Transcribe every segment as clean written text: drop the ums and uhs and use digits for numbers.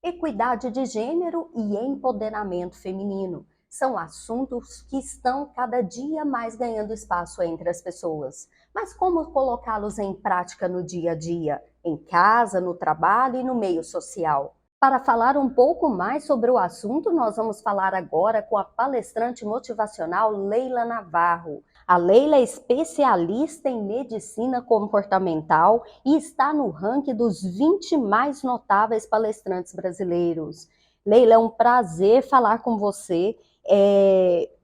Equidade de gênero e empoderamento feminino são assuntos que estão cada dia mais ganhando espaço entre as pessoas. Mas como colocá-los em prática no dia a dia, em casa, no trabalho e no meio social? Para falar um pouco mais sobre o assunto, nós vamos falar agora com a palestrante motivacional Leila Navarro. A Leila é especialista em medicina comportamental e está no ranking dos 20 mais notáveis palestrantes brasileiros. Leila, é um prazer falar com você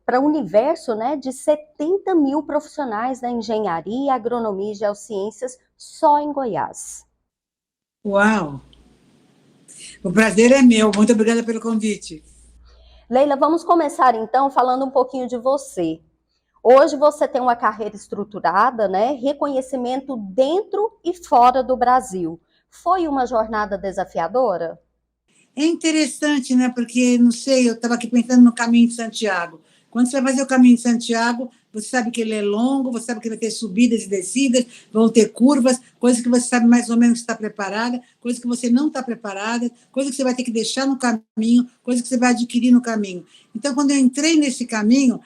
para o universo, né, de 70 mil profissionais da engenharia, agronomia e geociências só em Goiás. Uau! O prazer é meu. Muito obrigada pelo convite. Leila, vamos começar então falando um pouquinho de você. Hoje você tem uma carreira estruturada, né? Reconhecimento dentro e fora do Brasil. Foi uma jornada desafiadora? É interessante, né? Porque, não sei, eu estava aqui pensando no caminho de Santiago. Quando você vai fazer o caminho de Santiago, você sabe que ele é longo, você sabe que vai ter subidas e descidas, vão ter curvas, coisas que você sabe mais ou menos que está preparada, coisas que você não está preparada, coisas que você vai ter que deixar no caminho, coisas que você vai adquirir no caminho. Então, quando eu entrei nesse caminho,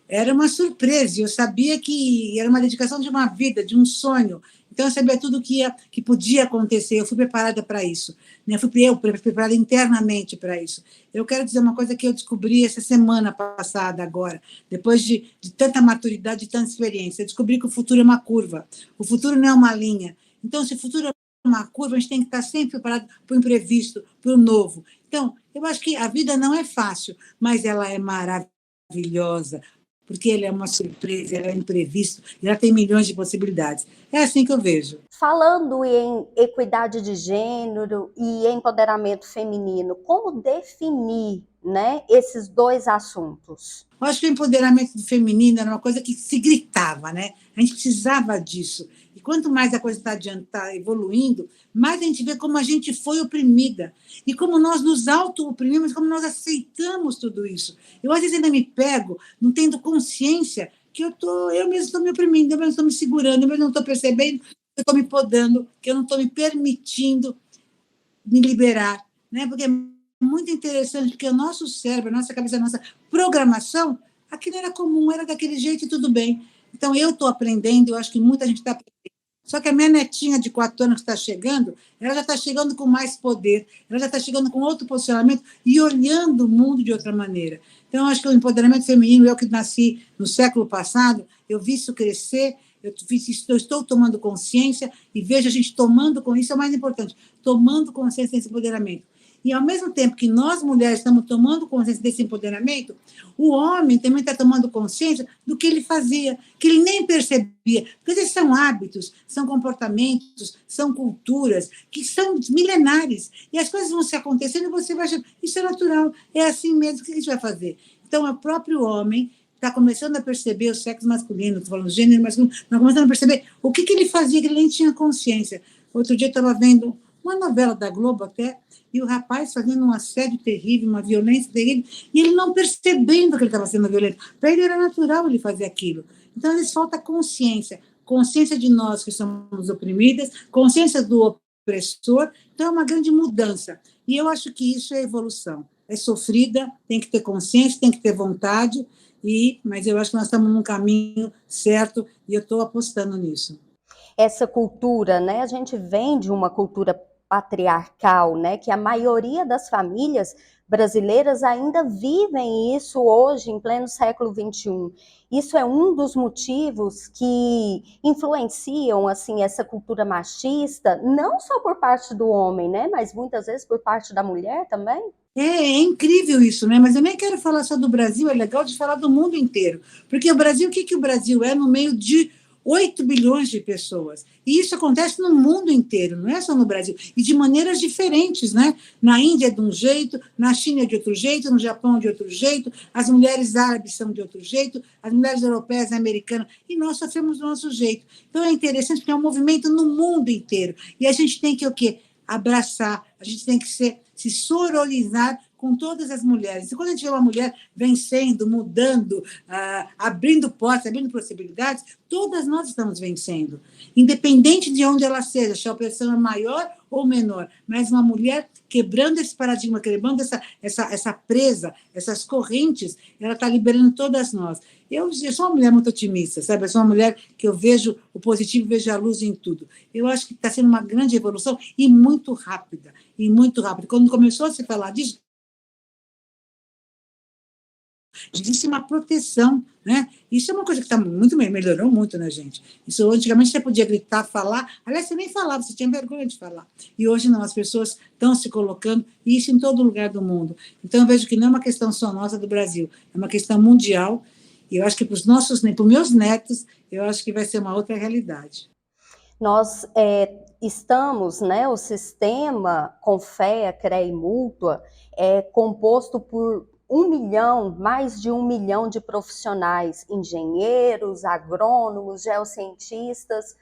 era uma surpresa. Eu sabia que era uma dedicação de uma vida, de um sonho. Então, eu sabia tudo que podia acontecer. Eu fui preparada para isso. Né? Eu fui preparada internamente para isso. Eu quero dizer uma coisa que eu descobri essa semana passada, agora, depois de tanta maturidade, de tanta experiência. Eu descobri que o futuro é uma curva. O futuro não é uma linha. Então, se o futuro é uma curva, a gente tem que estar sempre preparado para o imprevisto, para o novo. Então, eu acho que a vida não é fácil, mas ela é maravilhosa, porque ele é uma surpresa, ele é imprevisto, ela tem milhões de possibilidades. É assim que eu vejo. Falando em equidade de gênero e empoderamento feminino, como definir, né, esses dois assuntos? Eu acho que o empoderamento do feminino era uma coisa que se gritava, né? A gente precisava disso. E quanto mais a coisa está evoluindo, mais a gente vê como a gente foi oprimida e como nós nos auto-oprimimos, como nós aceitamos tudo isso. Eu, às vezes, ainda me pego não tendo consciência que eu mesmo estou me oprimindo, eu mesmo estou me segurando, eu mesmo não estou percebendo que eu estou me podando, que eu não estou me permitindo me liberar, né? Porque é muito interessante, porque o nosso cérebro, a nossa cabeça, a nossa programação, aquilo era comum, era daquele jeito e tudo bem. Então, eu estou aprendendo, eu acho que muita gente está aprendendo. Só que a minha netinha de 4 anos que está chegando, ela já está chegando com mais poder, ela já está chegando com outro posicionamento e olhando o mundo de outra maneira. Então, eu acho que o empoderamento feminino, eu que nasci no século passado, eu vi isso crescer, eu estou tomando consciência e vejo a gente tomando consciência, isso é o mais importante, tomando consciência desse empoderamento. E, ao mesmo tempo que nós, mulheres, estamos tomando consciência desse empoderamento, o homem também está tomando consciência do que ele fazia, que ele nem percebia. Porque esses são hábitos, são comportamentos, são culturas que são milenares. E as coisas vão se acontecendo e você vai achando, isso é natural, é assim mesmo, o que a gente vai fazer? Então, é o próprio homem está começando a perceber o sexo masculino, estou falando gênero masculino, está começando a perceber o que ele fazia, que ele nem tinha consciência. Outro dia eu estava vendo uma novela da Globo até, e o rapaz fazendo um assédio terrível, uma violência terrível, e ele não percebendo que ele estava sendo violento. Para ele era natural ele fazer aquilo. Então, às vezes, falta consciência. Consciência de nós que somos oprimidas, consciência do opressor. Então, é uma grande mudança. E eu acho que isso é evolução. É sofrida, tem que ter consciência, tem que ter vontade, mas eu acho que nós estamos num caminho certo e eu estou apostando nisso. Essa cultura, né? A gente vem de uma cultura patriarcal, né? Que a maioria das famílias brasileiras ainda vivem isso hoje, em pleno século XXI. Isso é um dos motivos que influenciam, assim, essa cultura machista, não só por parte do homem, né? Mas muitas vezes por parte da mulher também. É incrível isso, né? Mas eu nem quero falar só do Brasil, é legal de falar do mundo inteiro. Porque o Brasil, o que o Brasil é no meio de 8 bilhões de pessoas? E isso acontece no mundo inteiro, não é só no Brasil. E de maneiras diferentes, né? Na Índia é de um jeito, na China é de outro jeito, no Japão é de outro jeito, as mulheres árabes são de outro jeito, as mulheres europeias e americanas, e nós sofremos do nosso jeito. Então é interessante porque é um movimento no mundo inteiro. E a gente tem que o quê? Abraçar, a gente tem que se sororizar com todas as mulheres. E quando a gente vê uma mulher vencendo, mudando, abrindo portas, abrindo possibilidades, todas nós estamos vencendo, independente de onde ela seja, se a opressão é maior ou menor, mas uma mulher quebrando esse paradigma, quebrando essa presa, essas correntes, ela está liberando todas nós. Eu sou uma mulher muito otimista, sabe? Eu sou uma mulher que eu vejo o positivo, vejo a luz em tudo. Eu acho que está sendo uma grande evolução e muito rápida, e muito rápida. Quando começou a se falar disso, existe uma proteção, né? Isso é uma coisa que melhorou muito, né, gente? Isso antigamente você podia gritar, falar, aliás, você nem falava, você tinha vergonha de falar. E hoje não, as pessoas estão se colocando, e isso em todo lugar do mundo. Então eu vejo que não é uma questão só nossa do Brasil, é uma questão mundial, e eu acho que para os meus netos, eu acho que vai ser uma outra realidade. Nós estamos, né, o sistema Confea, CREA Mútua, é composto por 1 milhão, mais de 1 milhão de profissionais, engenheiros, agrônomos, geocientistas,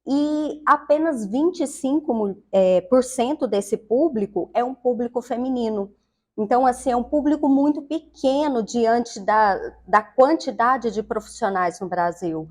e apenas 25% desse público é um público feminino. Então, assim, é um público muito pequeno diante da quantidade de profissionais no Brasil.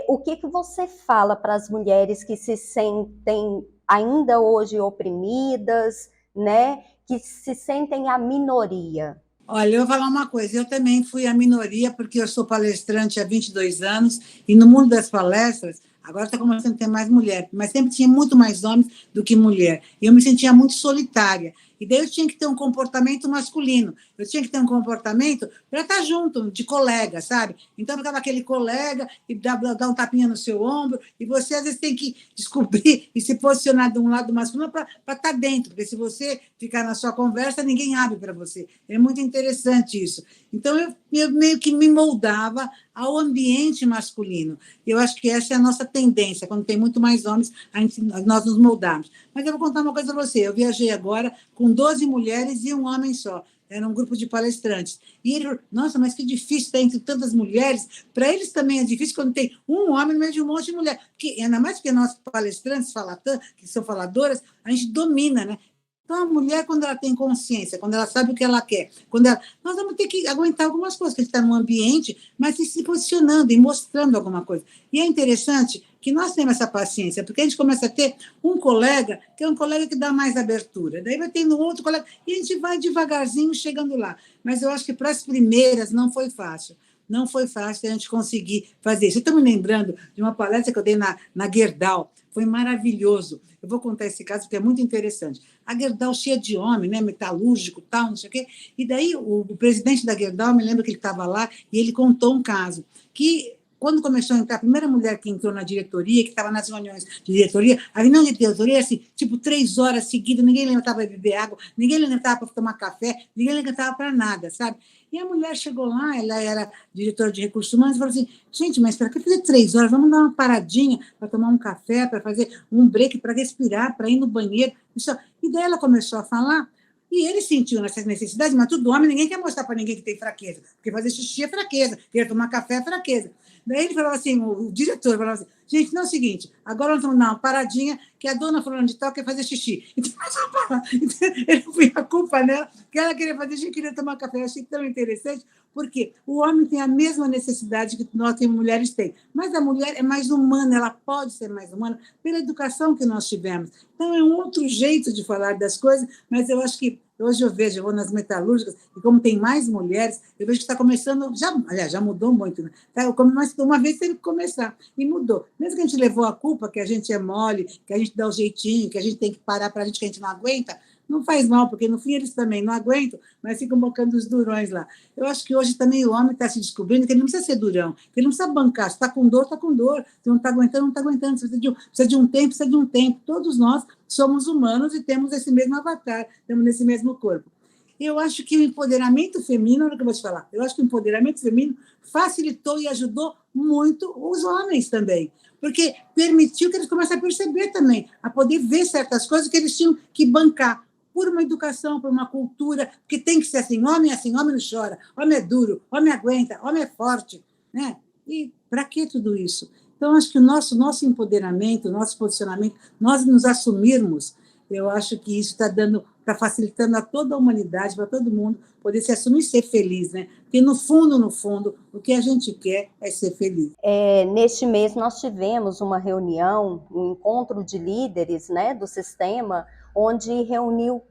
O que você fala para as mulheres que se sentem ainda hoje oprimidas, né, que se sentem a minoria? Olha, eu vou falar uma coisa, eu também fui a minoria, porque eu sou palestrante há 22 anos, e no mundo das palestras, agora está começando a ter mais mulher, mas sempre tinha muito mais homens do que mulher. E eu me sentia muito solitária. E daí eu tinha que ter um comportamento masculino, eu tinha que ter um comportamento para estar junto, de colega, sabe? Então ficava aquele colega e dá um tapinha no seu ombro, e você às vezes tem que descobrir e se posicionar de um lado masculino para estar dentro, porque se você ficar na sua conversa, ninguém abre para você. É muito interessante isso. Então eu meio que me moldava ao ambiente masculino. Eu acho que essa é a nossa tendência, quando tem muito mais homens, nós nos moldamos. Mas eu vou contar uma coisa para você, eu viajei agora com 12 mulheres e um homem só. Era um grupo de palestrantes. E ele falou, nossa, mas que difícil estar entre tantas mulheres. Para eles também é difícil quando tem um homem no meio de um monte de mulher. Porque, ainda mais que nós palestrantes, que são faladoras, a gente domina, né? Então, a mulher, quando ela tem consciência, quando ela sabe o que ela quer, nós vamos ter que aguentar algumas coisas, que a gente está num ambiente, mas se posicionando e mostrando alguma coisa. E é interessante que nós temos essa paciência, porque a gente começa a ter um colega, que é um colega que dá mais abertura, daí vai tendo outro colega, e a gente vai devagarzinho chegando lá. Mas eu acho que para as primeiras não foi fácil. Não foi fácil a gente conseguir fazer isso. Eu estou me lembrando de uma palestra que eu dei na Gerdau, foi maravilhoso. Eu vou contar esse caso porque é muito interessante. A Gerdau cheia de homem, né, metalúrgico, tal, não sei o quê. E daí o presidente da Gerdau, me lembro que ele estava lá e ele contou um caso que quando começou a entrar, a primeira mulher que entrou na diretoria, que estava nas reuniões de diretoria, a reunião de diretoria era assim, tipo 3 horas seguidas, ninguém levantava para beber água, ninguém levantava para tomar café, ninguém levantava para nada, sabe? E a mulher chegou lá, ela era diretora de recursos humanos, e falou assim, gente, mas para que fazer 3 horas? Vamos dar uma paradinha para tomar um café, para fazer um break, para respirar, para ir no banheiro. Isso. E daí ela começou a falar, e ele sentiu nessas necessidades, mas tudo homem, ninguém quer mostrar para ninguém que tem fraqueza, porque fazer xixi é fraqueza, querer tomar café é fraqueza. Daí ele falava assim, o diretor falava assim, gente, não é o seguinte, agora nós vamos dar uma paradinha, que a dona fulana de tal quer fazer xixi. Então, nós vamos parar. Então, ele foi a culpa nela, que ela queria fazer xixi, queria tomar café. Eu achei tão interessante, porque o homem tem a mesma necessidade que nós mulheres têm, mas a mulher é mais humana, ela pode ser mais humana pela educação que nós tivemos. Então, é um outro jeito de falar das coisas, mas eu acho que hoje eu vou nas metalúrgicas, e como tem mais mulheres, eu vejo que está começando, já mudou muito, né? Mas uma vez teve que começar, e mudou. Mesmo que a gente levou a culpa, que a gente é mole, que a gente dá o jeitinho, que a gente tem que parar para a gente, que a gente não aguenta, não faz mal, porque no fim eles também não aguentam, mas ficam bocando os durões lá. Eu acho que hoje também o homem está se descobrindo que ele não precisa ser durão, que ele não precisa bancar. Se está com dor, está com dor. Se não está aguentando, não está aguentando. Se precisa de um tempo, precisa de um tempo. Todos nós somos humanos e temos esse mesmo avatar, temos esse mesmo corpo. Eu acho que o empoderamento feminino, olha o que eu vou te falar, eu acho que o empoderamento feminino facilitou e ajudou muito os homens também, porque permitiu que eles começassem a perceber também, a poder ver certas coisas que eles tinham que bancar, por uma educação, por uma cultura, que tem que ser assim, homem não chora, homem é duro, homem aguenta, homem é forte, né? E para que tudo isso? Então, acho que o nosso empoderamento, o nosso posicionamento, nós nos assumirmos, Eu acho que isso está facilitando a toda a humanidade, para todo mundo poder se assumir e ser feliz, né? Porque no fundo, o que a gente quer é ser feliz. Neste mês nós tivemos uma reunião, um encontro de líderes, né, do sistema, onde reuniu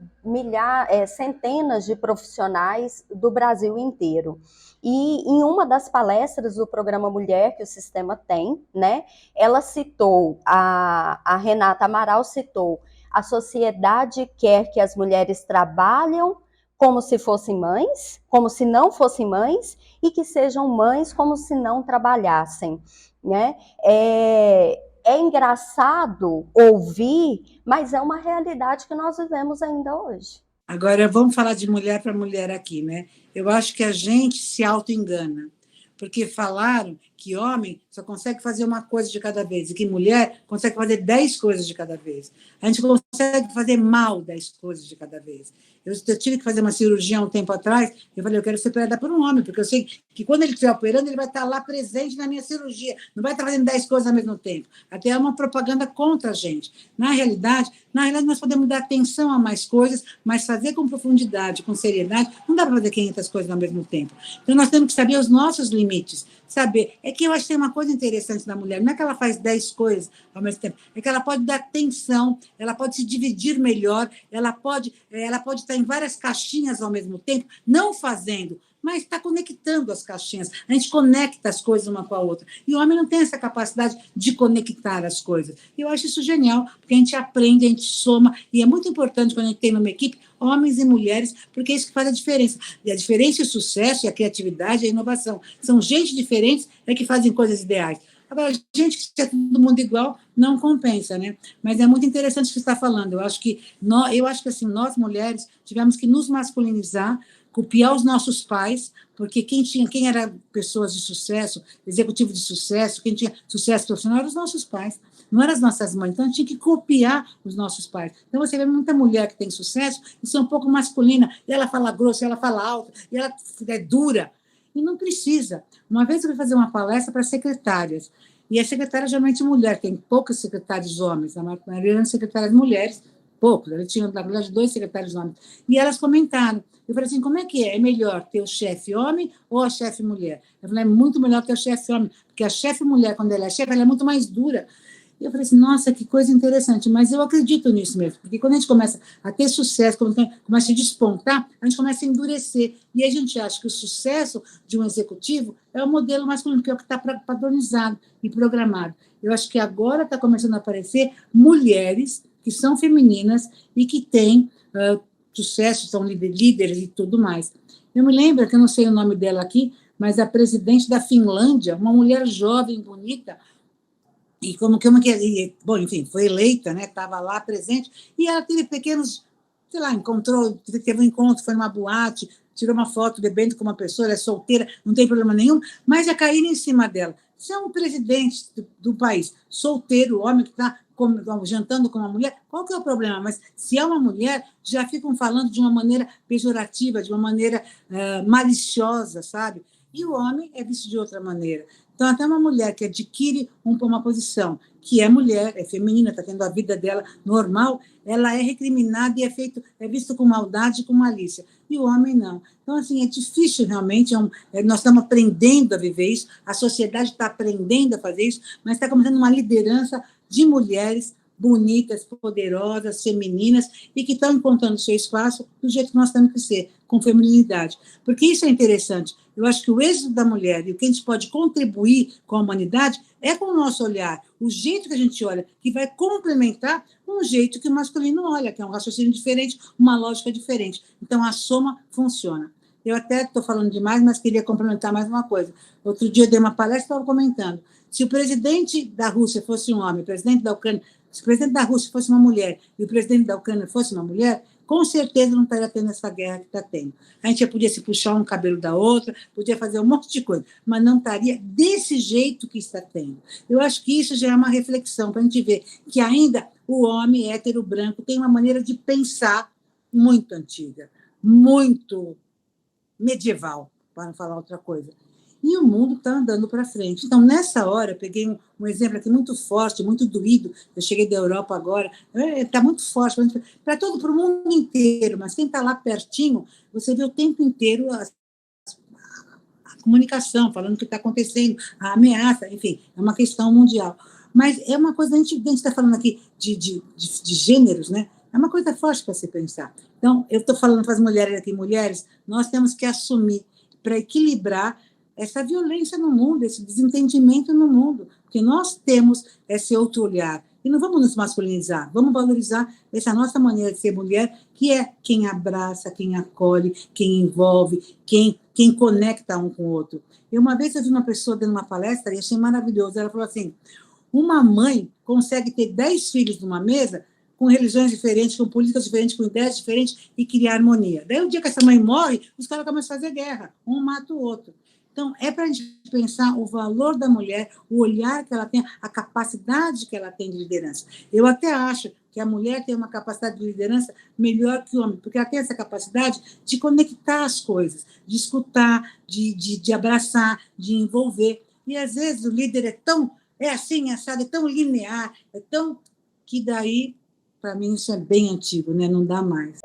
centenas de profissionais do Brasil inteiro. E em uma das palestras do programa Mulher que o sistema tem, né, ela citou, a Renata Amaral citou, a sociedade quer que as mulheres trabalhem como se fossem mães, como se não fossem mães, e que sejam mães como se não trabalhassem, né? É engraçado ouvir, mas é uma realidade que nós vivemos ainda hoje. Agora, vamos falar de mulher para mulher aqui, né? Eu acho que a gente se auto-engana, porque falaram que homem só consegue fazer uma coisa de cada vez e que mulher consegue fazer 10 coisas de cada vez. A gente consegue fazer mal 10 coisas de cada vez. Eu tive que fazer uma cirurgia há um tempo atrás, eu falei, eu quero ser operada por um homem, porque eu sei que quando ele estiver operando, ele vai estar lá presente na minha cirurgia, não vai estar fazendo 10 coisas ao mesmo tempo. Até é uma propaganda contra a gente. Na realidade, nós podemos dar atenção a mais coisas, mas fazer com profundidade, com seriedade, não dá para fazer 500 coisas ao mesmo tempo. Então, nós temos que saber os nossos limites, saber. É que eu acho que tem uma coisa interessante da mulher, não é que ela faz 10 coisas ao mesmo tempo, é que ela pode dar atenção, ela pode se dividir melhor, ela pode estar em várias caixinhas ao mesmo tempo, não fazendo, mas está conectando as caixinhas. A gente conecta as coisas uma com a outra. E o homem não tem essa capacidade de conectar as coisas. E eu acho isso genial, porque a gente aprende, a gente soma, e é muito importante quando a gente tem numa equipe homens e mulheres, porque é isso que faz a diferença. E a diferença e o sucesso, e a criatividade, e a inovação. São gente diferentes que fazem coisas ideais. Agora, gente que é todo mundo igual não compensa, né? Mas é muito interessante o que você está falando. Eu acho que assim, nós mulheres tivemos que nos masculinizar, copiar os nossos pais, porque quem era pessoas de sucesso, executivo de sucesso, quem tinha sucesso profissional eram os nossos pais, não eram as nossas mães. Então, a gente tinha que copiar os nossos pais. Então, você vê muita mulher que tem sucesso e são um pouco masculina, e ela fala grosso, e ela fala alto, e ela é dura. E não precisa. Uma vez eu fui fazer uma palestra para secretárias, e a secretária geralmente mulher, tem poucas secretárias homens, a maioria eram secretárias mulheres, poucos, ela tinha, na verdade, 2 secretários homens. E elas comentaram. Eu falei assim, como é que é? É melhor ter o chefe homem ou a chefe mulher? Eu falei, é muito melhor ter o chefe homem, porque a chefe mulher, quando ela é chefe, ela é muito mais dura. E eu falei assim, nossa, que coisa interessante, mas eu acredito nisso mesmo, porque quando a gente começa a ter sucesso, quando começa a despontar, a gente começa a endurecer, e a gente acha que o sucesso de um executivo é o modelo masculino, que é o que está padronizado e programado. Eu acho que agora está começando a aparecer mulheres que são femininas e que têm sucesso, são líderes e tudo mais. Eu me lembro, que eu não sei o nome dela aqui, mas a presidente da Finlândia, uma mulher jovem, bonita, e bom, enfim, foi eleita, né? Estava lá presente, e ela teve pequenos, sei lá, teve um encontro, foi numa boate, tirou uma foto bebendo com uma pessoa, ela é solteira, não tem problema nenhum, mas já caíram em cima dela. Se é um presidente do país, solteiro, homem que está jantando com uma mulher, qual que é o problema? Mas se é uma mulher, já ficam falando de uma maneira pejorativa, de uma maneira maliciosa, sabe? E o homem é visto de outra maneira. Então, até uma mulher que adquire uma posição, que é mulher, é feminina, está tendo a vida dela normal, ela é recriminada e é visto com maldade e com malícia. E o homem não. Então, assim, é difícil realmente, nós estamos aprendendo a viver isso, a sociedade está aprendendo a fazer isso, mas está começando uma liderança de mulheres bonitas, poderosas, femininas, e que estão encontrando seu espaço do jeito que nós temos que ser, com feminilidade. Porque isso é interessante. Eu acho que o êxito da mulher e o que a gente pode contribuir com a humanidade é com o nosso olhar, o jeito que a gente olha, que vai complementar um jeito que o masculino olha, que é um raciocínio diferente, uma lógica diferente. Então, a soma funciona. Eu até estou falando demais, mas queria complementar mais uma coisa. Outro dia eu dei uma palestra e estava comentando. Se o presidente da Rússia fosse um homem, o presidente da Ucrânia, se o presidente da Rússia fosse uma mulher e o presidente da Ucrânia fosse uma mulher, com certeza não estaria tendo essa guerra que está tendo. A gente já podia se puxar um cabelo da outra, podia fazer um monte de coisa, mas não estaria desse jeito que está tendo. Eu acho que isso já é uma reflexão para a gente ver que ainda o homem hétero branco tem uma maneira de pensar muito antiga, muito medieval, para não falar outra coisa. e o mundo está andando para frente. Então, nessa hora, eu peguei um exemplo aqui muito forte, muito doído. Eu cheguei da Europa agora, está muito forte, para o mundo inteiro, mas quem está lá pertinho, você vê o tempo inteiro a comunicação, falando o que está acontecendo, a ameaça, enfim, é uma questão mundial. Mas é uma coisa, a gente está falando aqui de gêneros, né? É uma coisa forte para se pensar. Então, eu estou falando para as mulheres aqui, mulheres, nós temos que assumir para equilibrar essa violência no mundo, esse desentendimento no mundo, porque nós temos esse outro olhar. E não vamos nos masculinizar, vamos valorizar essa nossa maneira de ser mulher, que é quem abraça, quem acolhe, quem envolve, quem conecta um com o outro. E uma vez eu vi uma pessoa dando uma palestra e achei maravilhoso. Ela falou assim: uma mãe consegue ter 10 filhos numa mesa com religiões diferentes, com políticas diferentes, com ideias diferentes e criar harmonia. Daí, o dia que essa mãe morre, os caras começam a fazer guerra, um mata o outro. Então, é para a gente pensar o valor da mulher, o olhar que ela tem, a capacidade que ela tem de liderança. Eu até acho que a mulher tem uma capacidade de liderança melhor que o homem, porque ela tem essa capacidade de conectar as coisas, de escutar, de abraçar, de envolver. E, às vezes, o líder é assim, assado, é tão linear, é tão que daí, para mim, isso é bem antigo, né? Não dá mais.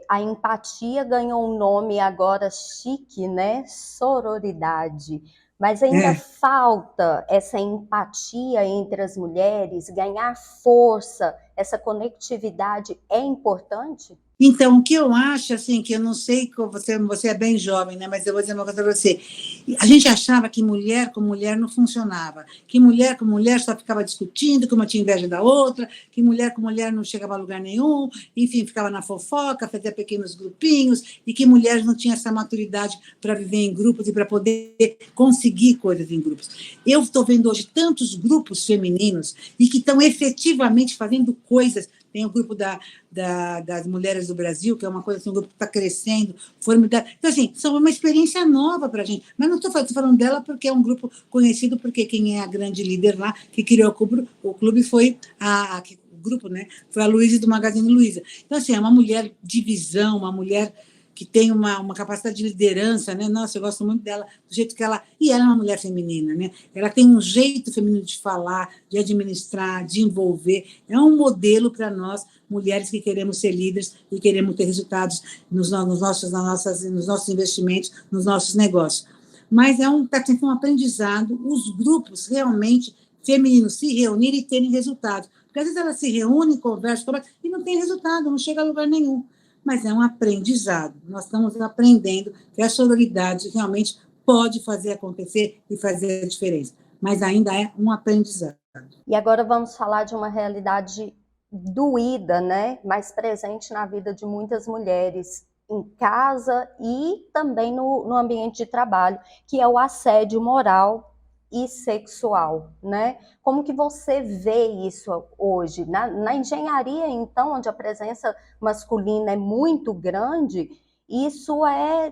A empatia ganhou um nome agora chique, né? Sororidade. Mas ainda falta essa empatia entre as mulheres, ganhar força, essa conectividade é importante? Então, o que eu acho, assim, que eu não sei, você é bem jovem, né? Mas eu vou dizer uma coisa para você. A gente achava que mulher com mulher não funcionava, que mulher com mulher só ficava discutindo, que uma tinha inveja da outra, que mulher com mulher não chegava a lugar nenhum, enfim, ficava na fofoca, fazia pequenos grupinhos, e que mulher não tinha essa maturidade para viver em grupos e para poder conseguir coisas em grupos. Eu estou vendo hoje tantos grupos femininos e que estão efetivamente fazendo coisas. Tem o grupo das mulheres do Brasil, que é uma coisa assim, um grupo que está crescendo, formidável. Então, assim, são uma experiência nova para a gente. Mas não estou falando dela porque é um grupo conhecido, porque quem é a grande líder lá, que criou o clube foi o grupo, né? Foi a Luísa do Magazine Luiza. Então, assim, é uma mulher de visão, uma mulher que tem uma capacidade de liderança, né? Nossa, eu gosto muito dela, do jeito que ela... E ela é uma mulher feminina, né? Ela tem um jeito feminino de falar, de administrar, de envolver. É um modelo para nós, mulheres que queremos ser líderes e queremos ter resultados nos nossos investimentos, nos nossos negócios. Mas está sendo um aprendizado, os grupos realmente femininos se reunirem e terem resultados. Porque às vezes elas se reúnem, conversam, e não tem resultado, não chega a lugar nenhum. Mas é um aprendizado. Nós estamos aprendendo que a sororidade realmente pode fazer acontecer e fazer a diferença. Mas ainda é um aprendizado. E agora vamos falar de uma realidade doída, né? Mais presente na vida de muitas mulheres, em casa e também no ambiente de trabalho, que é o assédio moral e sexual, né? Como que você vê isso hoje? Na engenharia, então, onde a presença masculina é muito grande, isso é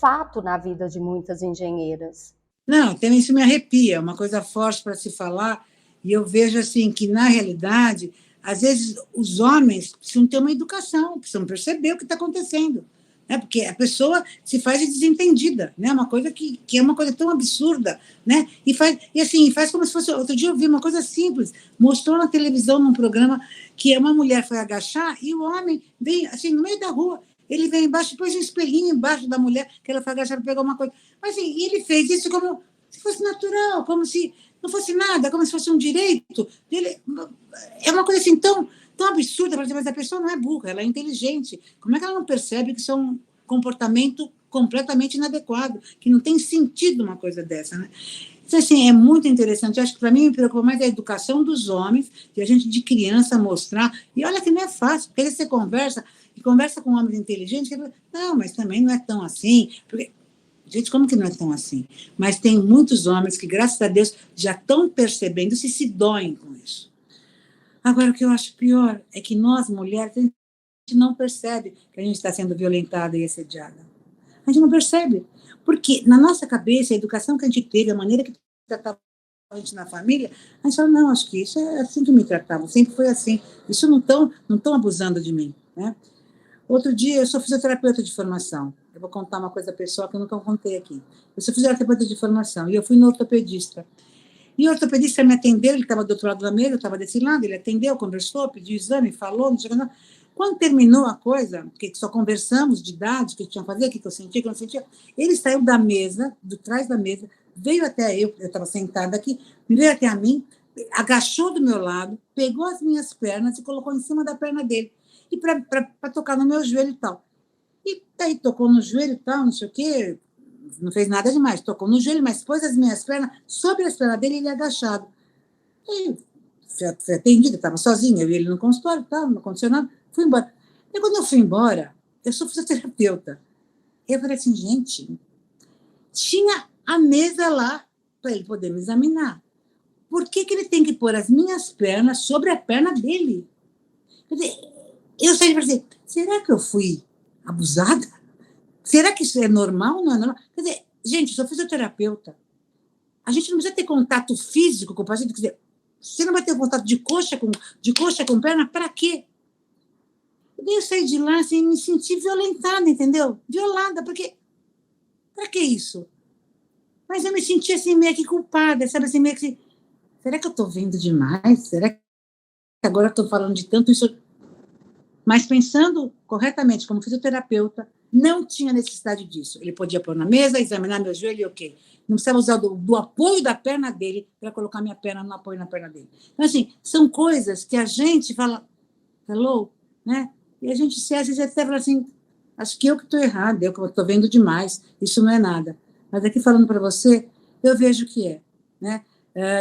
fato na vida de muitas engenheiras. Não, também isso me arrepia, é uma coisa forte para se falar, e eu vejo assim que, na realidade, às vezes os homens precisam ter uma educação, precisam perceber o que está acontecendo. Né? Porque a pessoa se faz de desentendida, né? Uma coisa que é uma coisa tão absurda, né? Faz como se fosse. Outro dia eu vi uma coisa simples, mostrou na televisão, num programa, que uma mulher foi agachar e o homem vem assim, no meio da rua. Ele vem embaixo, pôs um espelhinho embaixo da mulher, que ela foi agachar para pegar uma coisa. Mas assim, e ele fez isso como se fosse natural, como se não fosse nada, como se fosse um direito. É uma coisa assim tão absurda, mas a pessoa não é burra, ela é inteligente. Como é que ela não percebe que isso é um comportamento completamente inadequado, que não tem sentido uma coisa dessa, né? Então, assim, é muito interessante. Eu acho que, para mim, me preocupa mais a educação dos homens, e a gente, de criança, mostrar. E olha que não é fácil, porque você conversa com homens inteligentes, que fala, não, mas também não é tão assim. Porque, gente, como que não é tão assim? Mas tem muitos homens que, graças a Deus, já estão percebendo se doem com isso. Agora, o que eu acho pior é que nós, mulheres, a gente não percebe que a gente está sendo violentada e assediada. A gente não percebe. Porque, na nossa cabeça, a educação que a gente teve, a maneira que tratava a gente na família, a gente fala, não, acho que isso é assim que me tratavam, sempre foi assim. Isso não estão abusando de mim. Né? Outro dia, eu sou fisioterapeuta de formação. Eu vou contar uma coisa pessoal que eu nunca contei aqui. Eu sou fisioterapeuta de formação e eu fui no ortopedista. E o ortopedista me atendeu, ele estava do outro lado da mesa, eu estava desse lado, ele atendeu, conversou, pediu exame, falou, não sei o que não. Quando terminou a coisa, que só conversamos de idade, o que tinha que fazer, o que eu sentia, o que eu não sentia, ele saiu da mesa, do trás da mesa, veio até eu estava sentada aqui, veio até a mim, agachou do meu lado, pegou as minhas pernas e colocou em cima da perna dele, e para tocar no meu joelho e tal. E daí tocou no joelho e tal, não sei o quê, não fez nada demais, tocou no joelho, mas pôs as minhas pernas sobre as pernas dele, ele agachado. E fui atendida, estava sozinha, eu e ele no consultório, tal, não aconteceu nada, fui embora. E quando eu fui embora, eu sou fisioterapeuta. Eu falei assim, gente, tinha a mesa lá para ele poder me examinar. Por que ele tem que pôr as minhas pernas sobre a perna dele? Quer dizer, eu saí e falei assim, será que eu fui abusada? Será que isso é normal ou não é normal? Quer dizer, gente, eu sou fisioterapeuta. A gente não precisa ter contato físico com o paciente. Quer dizer, você não vai ter contato de coxa com perna, para quê? Eu saí de lá assim, me senti violentada, entendeu? Violada, porque... Para que isso? Mas eu me senti assim, meio que culpada, sabe? Assim, meio que... Será que eu estou vendo demais? Será que agora eu estou falando de tanto isso? Mas pensando corretamente, como fisioterapeuta, não tinha necessidade disso. Ele podia pôr na mesa, examinar meu joelho e ok. Não precisava usar do apoio da perna dele para colocar minha perna no apoio na perna dele. Então, assim, são coisas que a gente fala, hello, né? E a gente se às vezes até fala assim, acho que eu que estou errada, eu que estou vendo demais, isso não é nada. Mas aqui falando para você, eu vejo que é, né?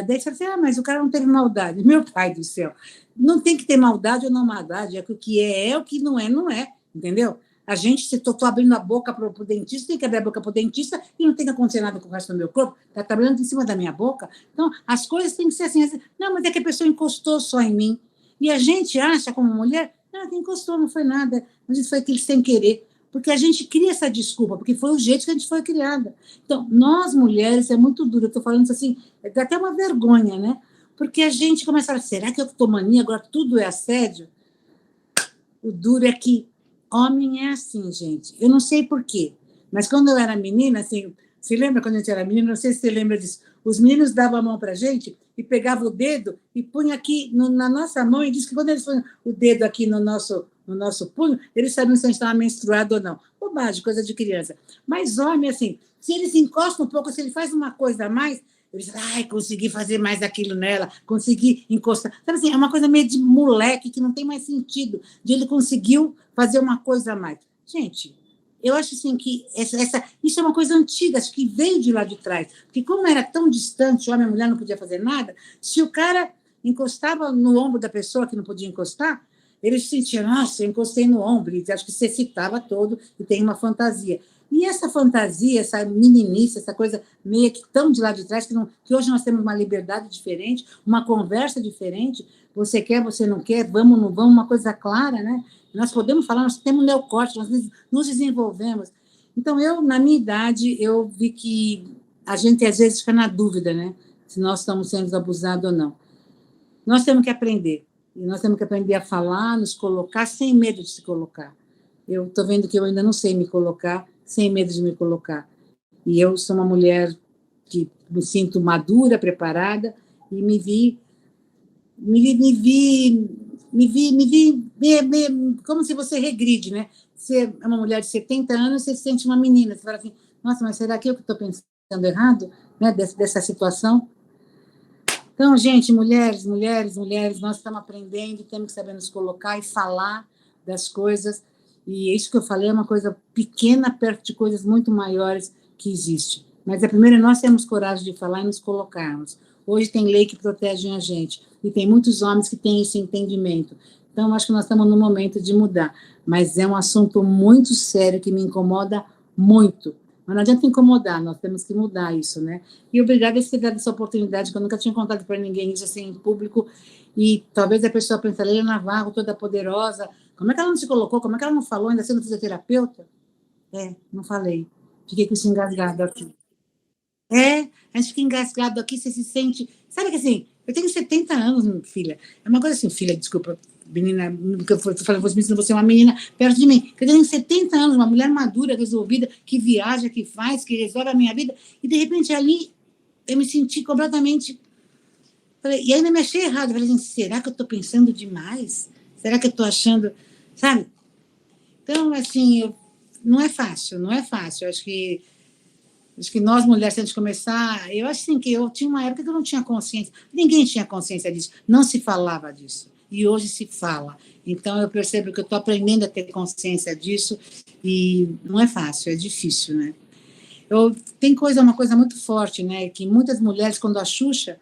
Daí você fala assim, mas o cara não teve maldade. Meu pai do céu, não tem que ter maldade ou não maldade, é que o que é, o que não é, não é, entendeu? A gente, se estou abrindo a boca para o dentista, tem que abrir a boca para o dentista e não tem que acontecer nada com o resto do meu corpo, está trabalhando em cima da minha boca. Então, as coisas têm que ser assim, assim. Não, mas é que a pessoa encostou só em mim. E a gente acha, como mulher, não, encostou, não foi nada, mas isso foi aquilo sem querer. Porque a gente cria essa desculpa, porque foi o jeito que a gente foi criada. Então, nós mulheres, é muito duro, eu estou falando isso assim, dá até uma vergonha, né? Porque a gente começa a falar, será que eu estou mania, agora tudo é assédio? O duro é que homem é assim, gente. Eu não sei por quê, mas quando eu era menina, assim, você lembra quando a gente era menina? Não sei se você lembra disso. Os meninos davam a mão para a gente e pegavam o dedo e punham aqui na nossa mão e diz que quando eles põem o dedo aqui no nosso punho, eles sabiam se a gente estava menstruado ou não. Bobagem, coisa de criança. Mas homem, assim, se eles encostam um pouco, se ele faz uma coisa a mais, eles ai, consegui fazer mais aquilo nela, consegui encostar. Sabe assim, é uma coisa meio de moleque que não tem mais sentido, de ele conseguiu fazer uma coisa a mais. Gente, eu acho assim que isso é uma coisa antiga, acho que veio de lá de trás. Porque como era tão distante, homem e mulher não podia fazer nada, se o cara encostava no ombro da pessoa que não podia encostar, ele se sentia, nossa, eu encostei no ombro, e acho que se excitava todo e tem uma fantasia. E essa fantasia, essa meninice, essa coisa meio que tão de lá de trás, que hoje nós temos uma liberdade diferente, uma conversa diferente, você quer, você não quer, vamos, não vamos, uma coisa clara, né? Nós podemos falar, nós temos neocórtex, nós nos desenvolvemos. Então, na minha idade, eu vi que a gente às vezes fica na dúvida, né? Se nós estamos sendo abusados ou não. Nós temos que aprender. E nós temos que aprender a falar, nos colocar sem medo de se colocar. Eu estou vendo que eu ainda não sei me colocar, sem medo de me colocar. E eu sou uma mulher que me sinto madura, preparada, e me vi como se você regride, né? Você é uma mulher de 70 anos, você se sente uma menina, você fala assim, nossa, mas será que eu que estou pensando errado, né, dessa situação? Então, gente, mulheres, nós estamos aprendendo, temos que saber nos colocar e falar das coisas, e isso que eu falei é uma coisa pequena perto de coisas muito maiores que existem. Mas a primeira, nós temos coragem de falar e nos colocarmos. Hoje tem lei que protege a gente, e tem muitos homens que têm esse entendimento. Então, acho que nós estamos no momento de mudar. Mas é um assunto muito sério que me incomoda muito. Mas não adianta incomodar, nós temos que mudar isso, né? E obrigada por ter dado essa oportunidade, que eu nunca tinha contado para ninguém isso assim em público, e talvez a pessoa pense, Leila Navarro, toda poderosa, como é que ela não se colocou, como é que ela não falou, ainda sendo fisioterapeuta? Não falei, fiquei com isso engasgado aqui. A gente fica engasgado aqui, você se sente... Sabe que assim, eu tenho 70 anos, filha, é uma coisa assim, filha, desculpa, menina, que eu falei, você é uma menina perto de mim. Quer dizer, tem 70 anos, uma mulher madura, resolvida, que viaja, que faz, que resolve a minha vida, e de repente ali eu me senti completamente. Falei, e ainda me achei errado. Falei assim, será que eu estou pensando demais? Será que eu estou achando. Sabe? Então, assim, não é fácil, não é fácil. Acho que nós, mulheres, se a gente começar. Eu acho assim, que eu tinha uma época que eu não tinha consciência, ninguém tinha consciência disso, não se falava disso. E hoje se fala. Então, eu percebo que eu estou aprendendo a ter consciência disso, e não é fácil, é difícil, né? Tem uma coisa muito forte, né? Que muitas mulheres, quando a Xuxa,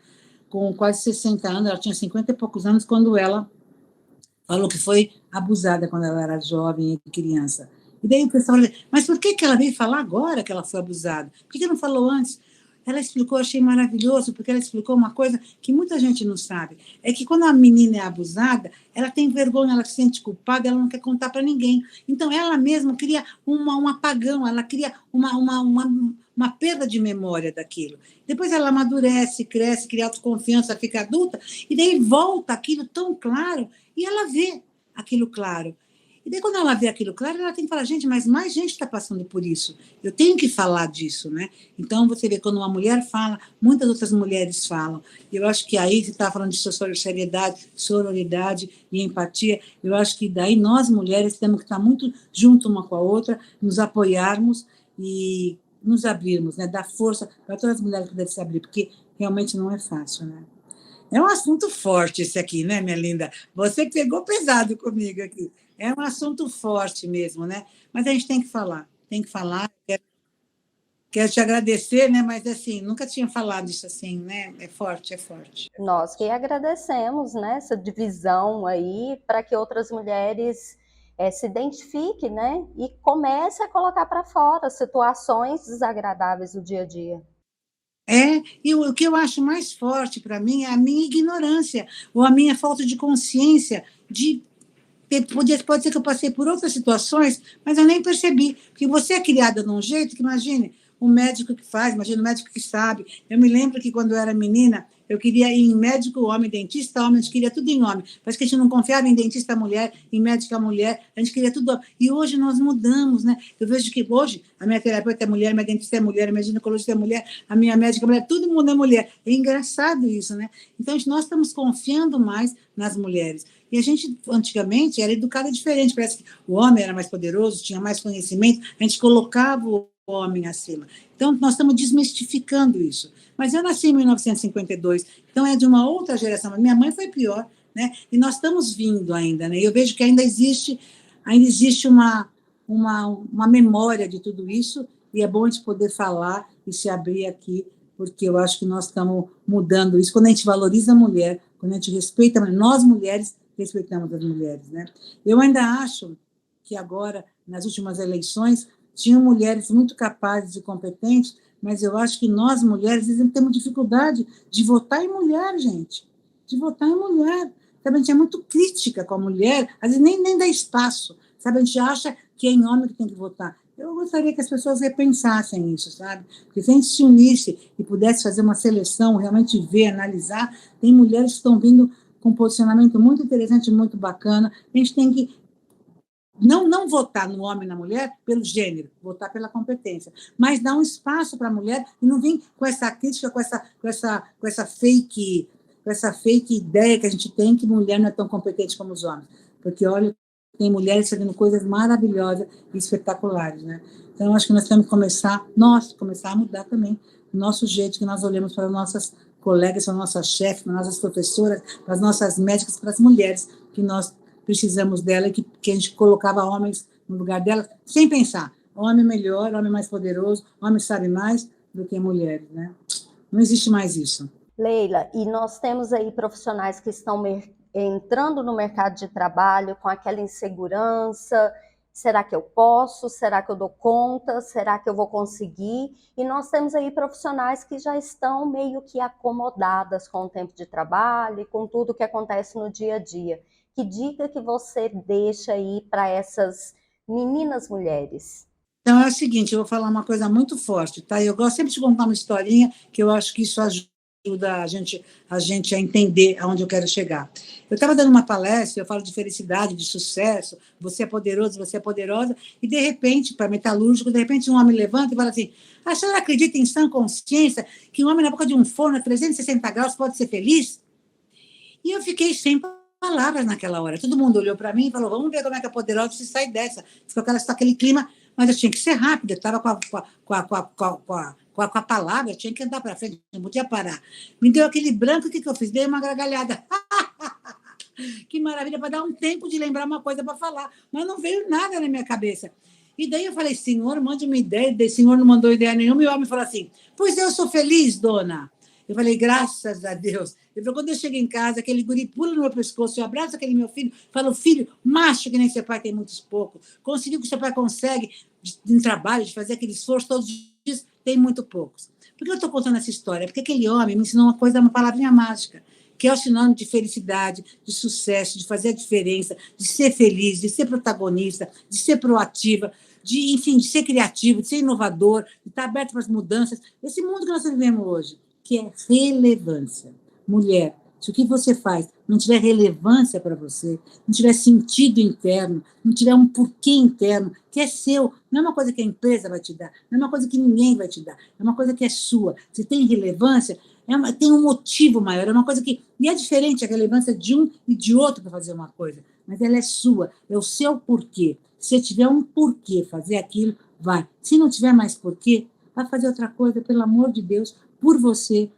com quase 60 anos, ela tinha 50 e poucos anos, quando ela falou que foi abusada quando ela era jovem e criança. E daí o pessoal falou, mas por que ela veio falar agora que ela foi abusada? Por que não falou antes? Ela explicou, achei maravilhoso, porque ela explicou uma coisa que muita gente não sabe. É que quando a menina é abusada, ela tem vergonha, ela se sente culpada, ela não quer contar para ninguém. Então, ela mesma cria um apagão, ela cria uma perda de memória daquilo. Depois ela amadurece, cresce, cria autoconfiança, fica adulta, e daí volta aquilo tão claro, e ela vê aquilo claro. E daí, quando ela vê aquilo claro, ela tem que falar, gente, mas mais gente está passando por isso. Eu tenho que falar disso, né? Então, você vê, quando uma mulher fala, muitas outras mulheres falam. E eu acho que aí, você está falando de solidariedade, sororidade e empatia, eu acho que daí nós, mulheres, temos que estar muito junto uma com a outra, nos apoiarmos e nos abrirmos, né? Dar força para todas as mulheres que devem se abrir, porque realmente não é fácil, né? É um assunto forte esse aqui, né, minha linda? Você pegou pesado comigo aqui. É um assunto forte mesmo, né? Mas a gente tem que falar, tem que falar. Quero te agradecer, né? Mas assim, nunca tinha falado isso assim, né? É forte, é forte. Nós que agradecemos, né, essa divisão aí para que outras mulheres se identifiquem, né, e comecem a colocar para fora situações desagradáveis do dia a dia. E o que eu acho mais forte para mim é a minha ignorância, ou a minha falta de consciência de pode ser que eu passei por outras situações, mas eu nem percebi. Porque você é criada de um jeito que, imagine, o médico que faz, imagina o médico que sabe. Eu me lembro que quando eu era menina, eu queria ir em médico homem, dentista homem, a gente queria tudo em homem. Parece que a gente não confiava em dentista mulher, em médica mulher, a gente queria tudo. E hoje nós mudamos, né? Eu vejo que hoje a minha terapeuta é mulher, minha dentista é mulher, a minha ginecologista é mulher, a minha médica é mulher, todo mundo é mulher. É engraçado isso, né? Então, nós estamos confiando mais nas mulheres. E a gente, antigamente, era educada diferente. Parece que o homem era mais poderoso, tinha mais conhecimento, a gente colocava o homem acima. Então, nós estamos desmistificando isso. Mas eu nasci em 1952, então é de uma outra geração. Minha mãe foi pior, né? E nós estamos vindo ainda, né? Eu vejo que ainda existe uma memória de tudo isso, e é bom a gente poder falar e se abrir aqui, porque eu acho que nós estamos mudando isso. Quando a gente valoriza a mulher, quando a gente respeita, nós mulheres respeitamos as mulheres, né? Eu ainda acho que agora, nas últimas eleições, tinham mulheres muito capazes e competentes, mas eu acho que nós, mulheres, temos dificuldade de votar em mulher, gente. De votar em mulher. Sabe, a gente é muito crítica com a mulher, às vezes nem dá espaço. Sabe, a gente acha que é em homem que tem que votar. Eu gostaria que as pessoas repensassem isso, sabe? Porque se a gente se unisse e pudesse fazer uma seleção, realmente ver, analisar, tem mulheres que estão vindo com um posicionamento muito interessante, muito bacana. A gente tem que não votar no homem e na mulher pelo gênero, votar pela competência, mas dar um espaço para a mulher e não vir com essa crítica, com essa fake ideia que a gente tem que mulher não é tão competente como os homens. Porque, olha, tem mulheres fazendo coisas maravilhosas e espetaculares, né? Então, acho que nós temos que começar a mudar também o nosso jeito que nós olhamos para as nossas colegas, para as nossas chefes, para as nossas professoras, para as nossas médicas, para as mulheres que nós precisamos dela, que a gente colocava homens no lugar dela, sem pensar. Homem melhor, homem mais poderoso, homem sabe mais do que mulheres, né? Não existe mais isso. Leila, e nós temos aí profissionais que estão entrando no mercado de trabalho com aquela insegurança. Será que eu posso? Será que eu dou conta? Será que eu vou conseguir? E nós temos aí profissionais que já estão meio que acomodadas com o tempo de trabalho e com tudo que acontece no dia a dia. Que dica que você deixa aí para essas meninas mulheres? Então, é o seguinte, eu vou falar uma coisa muito forte, tá? Eu gosto sempre de contar uma historinha que eu acho que isso ajuda ajuda a gente a entender aonde eu quero chegar. Eu estava dando uma palestra, eu falo de felicidade, de sucesso, você é poderoso, você é poderosa, e de repente, para metalúrgico, de repente um homem levanta e fala assim: a senhora acredita em sã consciência que um homem na boca de um forno a 360 graus pode ser feliz? E eu fiquei sem palavras naquela hora. Todo mundo olhou para mim e falou: vamos ver como é que a poderosa se sai dessa. Ficou aquele clima, mas eu tinha que ser rápida, eu estava com a palavra, eu tinha que andar para frente, não podia parar. Me deu aquele branco, o que eu fiz? Dei uma gargalhada. Que maravilha, para dar um tempo de lembrar uma coisa para falar, mas não veio nada na minha cabeça. E daí eu falei: senhor, mande uma ideia. O senhor não mandou ideia nenhuma, e o homem falou assim: pois eu sou feliz, dona. Eu falei: graças a Deus. Ele falou: quando eu chego em casa, aquele guri pula no meu pescoço, eu abraço aquele meu filho, falo: filho, macho que nem seu pai tem muitos poucos, conseguiu o que seu pai consegue em trabalho, de fazer aquele esforço todos os dias, tem muito poucos. Por que eu estou contando essa história? Porque aquele homem me ensinou uma palavrinha mágica, que é o sinônimo de felicidade, de sucesso, de fazer a diferença, de ser feliz, de ser protagonista, de ser proativa, enfim, de ser criativo, de ser inovador, de estar aberto para as mudanças. Esse mundo que nós vivemos hoje, que é relevância. Mulher, se o que você faz não tiver relevância para você, não tiver sentido interno, não tiver um porquê interno, que é seu, não é uma coisa que a empresa vai te dar, não é uma coisa que ninguém vai te dar, é uma coisa que é sua. Se tem relevância, tem um motivo maior, é uma coisa que... E é diferente a relevância de um e de outro para fazer uma coisa, mas ela é sua, é o seu porquê. Se tiver um porquê fazer aquilo, vai. Se não tiver mais porquê, vai fazer outra coisa, pelo amor de Deus, por você.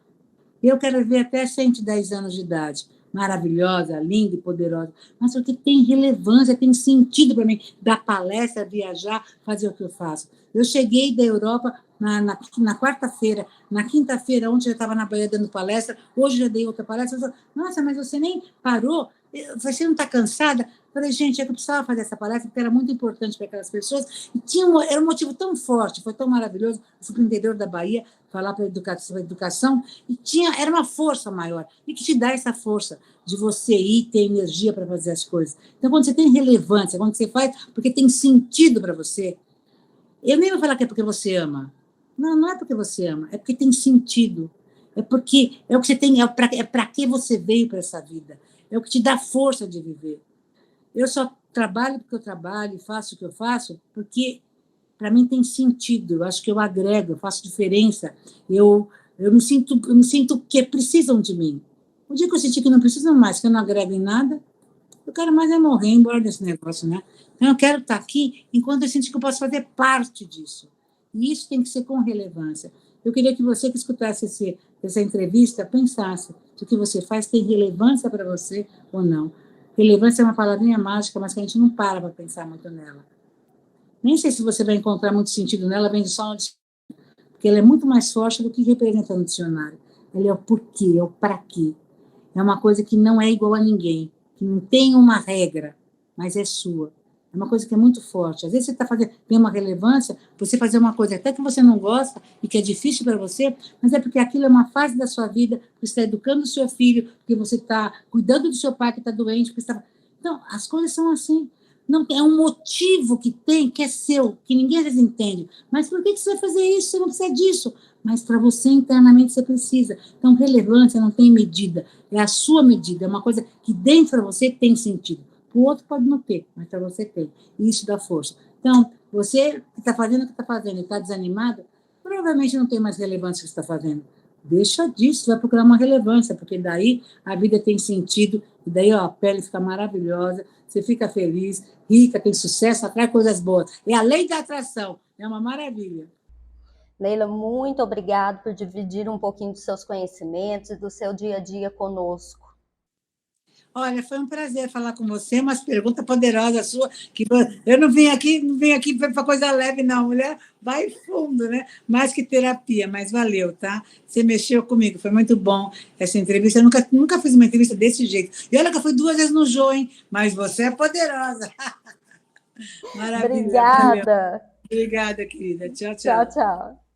Eu quero ver até 110 anos de idade, maravilhosa, linda e poderosa, mas porque tem relevância, tem sentido para mim, dar palestra, viajar, fazer o que eu faço. Eu cheguei da Europa na quarta-feira, na quinta-feira, ontem eu estava na Bahia dando palestra, hoje já dei outra palestra. Eu falei: nossa, mas você nem parou? Você não está cansada? Eu falei: gente, é que eu precisava fazer essa palestra, porque era muito importante para aquelas pessoas, e era um motivo tão forte, foi tão maravilhoso. Eu fui para o interior da Bahia falar para a educação, e era uma força maior, e que te dá essa força de você ir ter energia para fazer as coisas. Então, quando você tem relevância, quando você faz porque tem sentido para você, eu nem vou falar que é porque você ama. Não, não é porque você ama, é porque tem sentido. É porque é o que você tem, é para que você veio para essa vida. É o que te dá força de viver. Eu só trabalho porque eu trabalho, faço o que eu faço, porque para mim tem sentido. Eu acho que eu agrego, eu faço diferença. Eu me sinto que precisam de mim. O dia que eu sentir que não precisam mais, que eu não agrego em nada, eu quero mais é morrer embora desse negócio, né? Então, eu quero estar aqui enquanto eu sinto que eu posso fazer parte disso. E isso tem que ser com relevância. Eu queria que você que escutasse essa entrevista pensasse se o que você faz tem relevância para você ou não. Relevância é uma palavrinha mágica, mas que a gente não para pensar muito nela. Nem sei se você vai encontrar muito sentido nela, vem só no dicionário, porque ela é muito mais forte do que representa no dicionário. Ela é o porquê, é o para quê. É uma coisa que não é igual a ninguém, que não tem uma regra, mas é sua. É uma coisa que é muito forte. Às vezes você tem uma relevância, você fazer uma coisa até que você não gosta e que é difícil para você, mas é porque aquilo é uma fase da sua vida, porque você está educando o seu filho, porque você está cuidando do seu pai que está doente. Então, as coisas são assim. Não, é um motivo que tem, que é seu, que ninguém às vezes entende. Mas por que você vai fazer isso? Você não precisa disso. Mas para você internamente você precisa. Então, relevância não tem medida, é a sua medida, é uma coisa que dentro de você tem sentido. Para o outro pode não ter, mas para você tem. E isso dá força. Então, você que está fazendo o que está fazendo e está desanimado, provavelmente não tem mais relevância o que está fazendo. Deixa disso, vai procurar uma relevância, porque daí a vida tem sentido, e daí ó, a pele fica maravilhosa, você fica feliz, rica, tem sucesso, atrai coisas boas. É a lei da atração, é uma maravilha. Leila, muito obrigada por dividir um pouquinho dos seus conhecimentos e do seu dia a dia conosco. Olha, foi um prazer falar com você, umas perguntas poderosas sua, que eu não vim aqui para coisa leve, não, mulher, vai fundo, né? Mais que terapia, mas valeu, tá? Você mexeu comigo, foi muito bom essa entrevista, eu nunca fiz uma entrevista desse jeito. E olha que eu fui 2 vezes no Jô, hein? Mas você é poderosa. Maravilha. Obrigada. Valeu. Obrigada, querida. Tchau, Tchau, tchau. tchau.